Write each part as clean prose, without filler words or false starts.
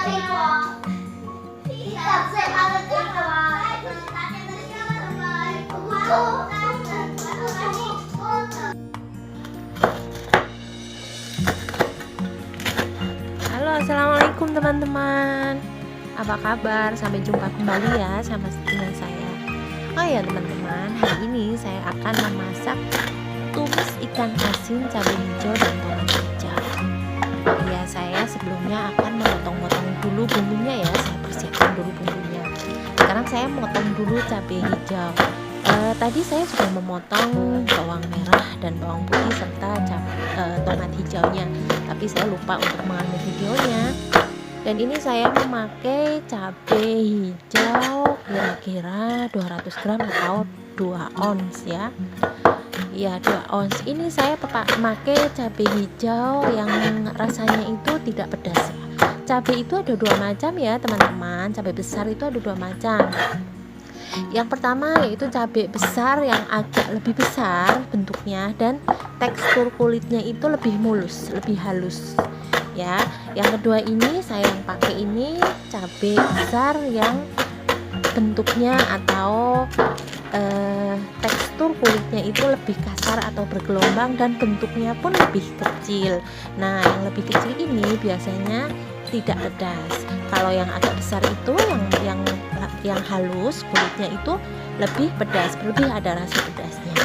Halo, assalamualaikum teman-teman. Apa kabar? Sampai jumpa kembali ya dengan saya. Oh ya teman-teman, hari ini saya akan memasak tumis ikan asin cabai hijau dan tomat hijau. Ya, saya sebelumnya akan memotong-potong dulu bumbunya ya. Saya persiapkan dulu bumbunya. Sekarang saya memotong dulu cabai hijau. Tadi saya sudah memotong bawang merah dan bawang putih serta tomat hijaunya, tapi saya lupa untuk mengambil videonya. Dan ini saya memakai cabai hijau kira-kira 200 gram atau 2 ons ya. Ya, 2 ons. Ini saya memakai cabai hijau yang rasanya itu tidak pedas ya. Cabai itu ada 2 macam ya teman-teman. Cabai besar itu ada 2 macam. Yang pertama yaitu cabai besar yang agak lebih besar bentuknya dan tekstur kulitnya itu lebih mulus, lebih halus ya. Yang kedua ini saya yang pakai ini cabai besar yang bentuknya atau tekstur kulitnya itu lebih kasar atau bergelombang dan bentuknya pun lebih kecil. Nah, yang lebih kecil ini biasanya tidak pedas. Kalau yang agak besar itu yang halus kulitnya itu lebih pedas, lebih ada rasa pedasnya.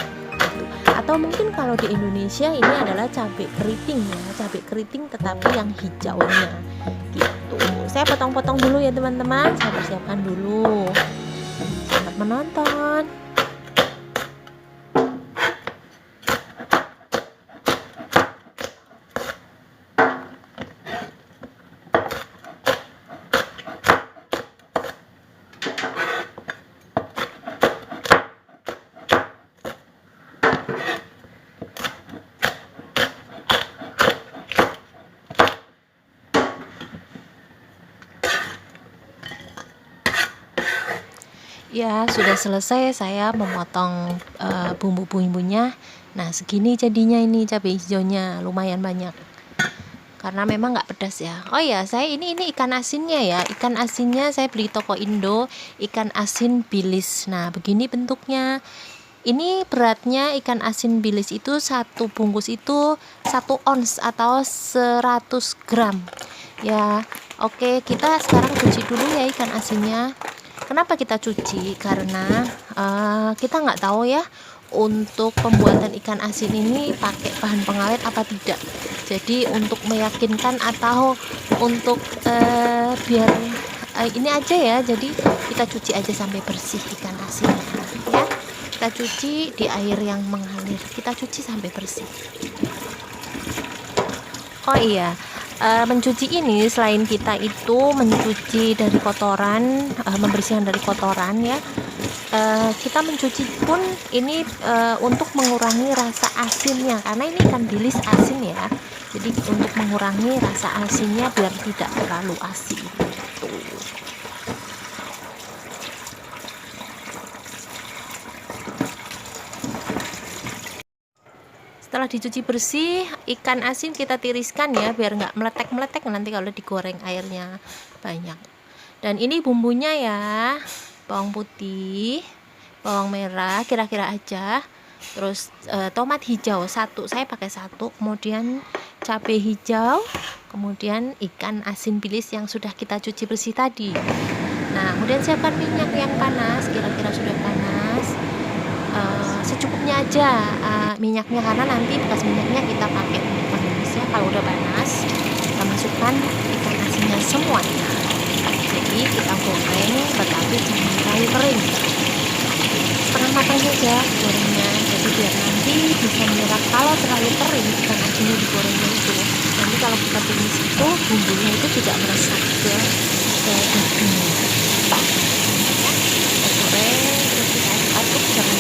Atau mungkin kalau di Indonesia ini adalah cabai keriting ya, cabai keriting tetapi yang hijaunya gitu. Saya potong-potong dulu ya teman-teman, saya persiapkan dulu. Selamat menonton. Ya, sudah selesai saya memotong bumbu-bumbunya. Nah, segini jadinya ini cabai hijaunya, lumayan banyak. Karena memang nggak pedas ya. Oh ya, saya ini ikan asinnya ya. Ikan asinnya saya beli toko Indo, ikan asin bilis. Nah, begini bentuknya. Ini beratnya ikan asin bilis itu satu bungkus itu 1 ons atau 100 gram. Ya, oke, kita sekarang cuci dulu ya ikan asinnya. Kenapa kita cuci? Karena kita nggak tahu ya untuk pembuatan ikan asin ini pakai bahan pengawet apa tidak. Jadi untuk meyakinkan atau untuk biar ini aja ya. Jadi kita cuci aja sampai bersih ikan asinnya ya. Kita cuci di air yang mengalir. Kita cuci sampai bersih. Oh iya. Mencuci ini selain kita itu mencuci dari kotoran, membersihkan dari kotoran ya, kita mencuci pun ini untuk mengurangi rasa asinnya, karena ini ikan bilis asin ya, jadi untuk mengurangi rasa asinnya biar tidak terlalu asin gitu. Setelah dicuci bersih, ikan asin kita tiriskan ya biar nggak meletek-meletek nanti kalau digoreng airnya banyak. Dan ini bumbunya ya, bawang putih, bawang merah kira-kira aja, terus tomat hijau 1, saya pakai 1, kemudian cabai hijau, kemudian ikan asin bilis yang sudah kita cuci bersih tadi. Nah, kemudian siapkan minyak yang panas, kira-kira sudah panas. Secukupnya aja minyaknya, karena nanti bekas minyaknya kita pakai untuk menumisnya. Kalau udah panas, kita masukkan ikan asinnya semuanya. Jadi kita goreng tetapi jangan terlalu kering, setengah matang saja gorengnya, jadi biar nanti bisa menyerap. Kalau terlalu kering ikan asinnya digorengnya itu, nanti kalau kita tumis itu bumbunya itu tidak meresap ke dagingnya. Kita goreng terus kita aduk jangan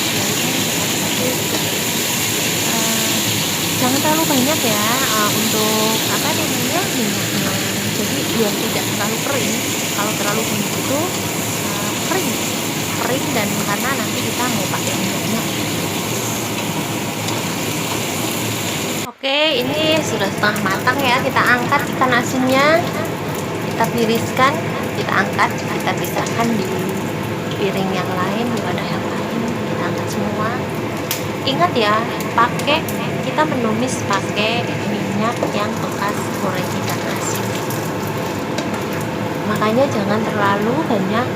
jangan terlalu banyak ya untuk minyaknya, jadi biar tidak terlalu kering. Kalau terlalu banyak itu kering dan karena nanti kita mau pakai minyaknya. Oke, ini sudah setengah matang ya, kita angkat ikan asinnya, kita tiriskan, kita angkat, kita pisahkan di piring yang lain, di wadah yang lain, kita angkat semua. Ingat ya, kita menumis pakai minyak yang bekas goreng ikan asin. Makanya jangan terlalu banyak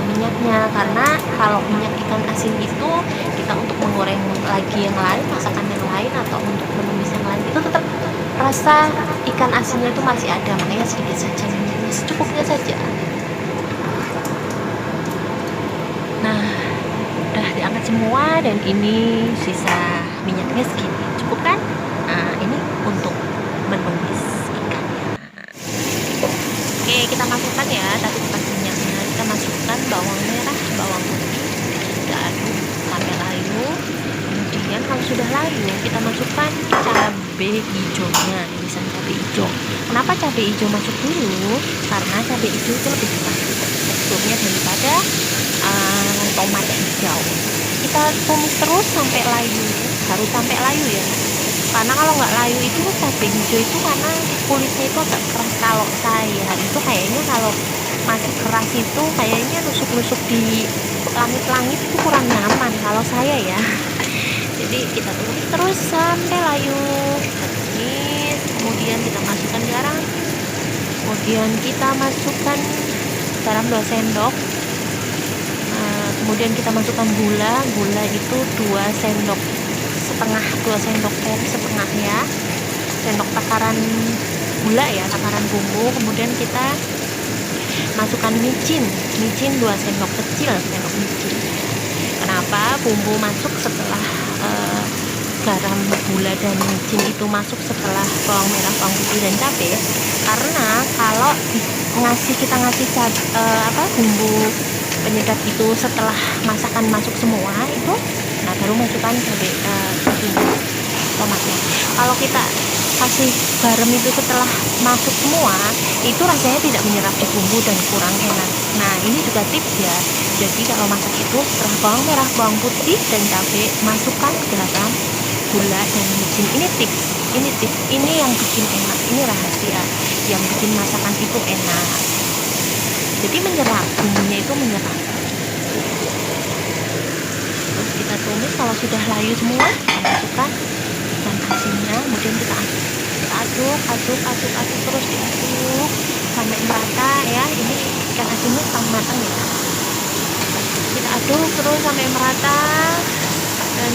minyaknya, karena kalau minyak ikan asin itu kita untuk menggoreng lagi yang lain, masakan yang lain, atau untuk menumis yang lain, itu tetap rasa ikan asinnya itu masih ada. Makanya sedikit saja minyaknya, secukupnya saja. Nah, udah diangkat semua, dan ini sisa minyaknya segini, cukup kan? Nah, ini untuk menumis ikannya. Oke, kita masukkan ya, tadi bekas minyaknya. Kita masukkan bawang merah, bawang putih, kita aduk sampai layu. Kemudian kalau sudah layu, kita masukkan cabai hijaunya. Ini cabai hijau. Kenapa cabai hijau masuk dulu? Karena cabai hijau itu lebih enak teksturnya daripada tomat hijau. Kita tumis terus sampai layu, harus sampai layu ya. Karena kalau nggak layu itu cabai hijau itu karena kulitnya itu agak keras. Kalau saya itu kayaknya kalau masih keras itu kayaknya nusuk-nusuk di langit-langit itu kurang nyaman kalau saya ya. Jadi kita tumis terus sampai layu, kita tumis. Kemudian kita masukkan garam, kemudian kita masukkan garam 2 sendok. Kemudian kita masukkan gula itu 2 sendok setengah, 2 sendok teh setengah ya, sendok takaran gula ya, takaran bumbu. Kemudian kita masukkan micin 2 sendok kecil, sendok micin. Kenapa bumbu masuk setelah garam, gula, dan micin itu masuk setelah bawang merah, bawang putih, dan cabai? Karena kalau kita ngasih bumbu penyedap itu setelah masakan masuk semua itu, nah baru masukkan cabai, tomatnya. Kalau kita kasih garam itu setelah masuk semua, itu rasanya tidak menyerap di bumbu dan kurang enak. Nah, ini juga tips ya. Jadi kalau masak itu setelah bawang merah, bawang putih, dan cabai, masukkan garam, gula, dan micin. Ini tips, ini yang bikin enak, ini rahasia yang bikin masakan itu enak. Jadi menyerap, bumbunya itu menyerap. Terus kita tumis. Kalau sudah layu semua, kita masukkan ikan asinnya. Kemudian kita aduk terus, diaduk sampai merata ya. Ini ikan asinnya setengah matang ya. Kita aduk terus sampai merata, dan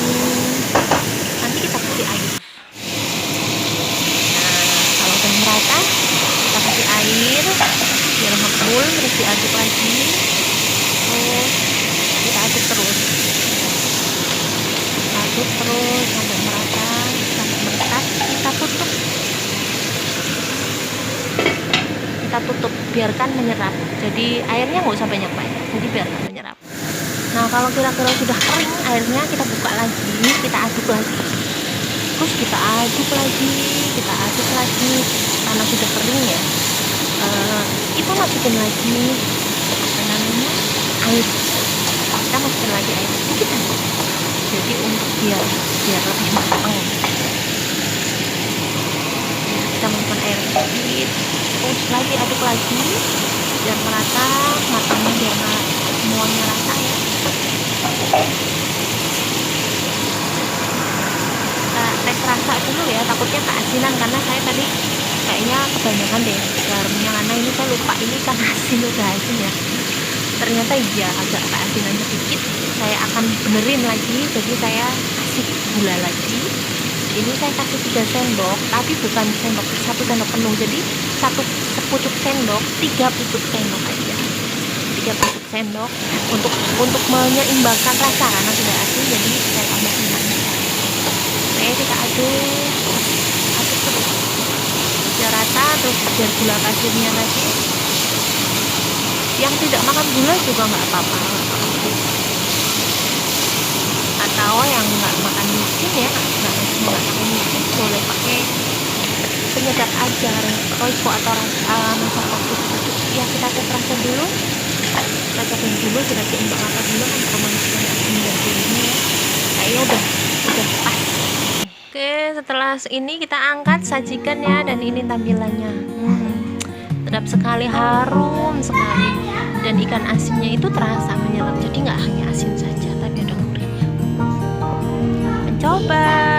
nanti kita kasih air. Nah, kalau sudah merata, kita kasih air biar ngebul, terus diaduk lagi. Terus kita aduk terus sampai merata, sampai meresap. Kita tutup, biarkan menyerap. Jadi airnya nggak usah banyak-banyak, jadi biarkan menyerap. Nah, kalau kira-kira sudah kering airnya, kita buka lagi, kita aduk lagi, terus kita aduk lagi karena sudah kering ya. Kita masukin lagi air, kita masukin lagi air sedikit aja, jadi untuk biar lebih matang. Kita masukkan air sedikit, terus lagi aduk lagi biar merata matangnya, biar semuanya rata ya. Kita tes rasa dulu ya, takutnya keasinan, karena saya tadi kayaknya kebanyakan deh garamnya, karena ini saya lupa ini kan asin, udah asin ya. Ternyata iya agak keasinan sedikit. Saya akan benerin lagi, jadi saya kasih gula lagi. Ini saya kasih 3 sendok, tapi bukan 1 sendok penuh, jadi 1 sepucuk sendok, 3 pucuk sendok aja, 3 pucuk sendok untuk menyeimbangkan rasa, karena sudah asin jadi saya tambahin lagi. Oke, kita aduk terus biar rata, terus biar gula pasirnya tadi. Yang tidak makan gula juga nggak apa-apa, atau yang nggak makan micin ya, nggak pakai micin, boleh pakai penyedap aja, Royco atau rasa ya. Kita tes rasa dulu, kita cobain dulu, kita seimbang apa dulu, kan komunikasi ini dan ini ya, kayaknya udah pas. Oke, setelah ini kita angkat, sajikan ya, dan ini tampilannya. sedap sekali, harum sekali, dan ikan asinnya itu terasa menyelam. Jadi nggak hanya asin saja, tapi ada gurihnya. Mencoba.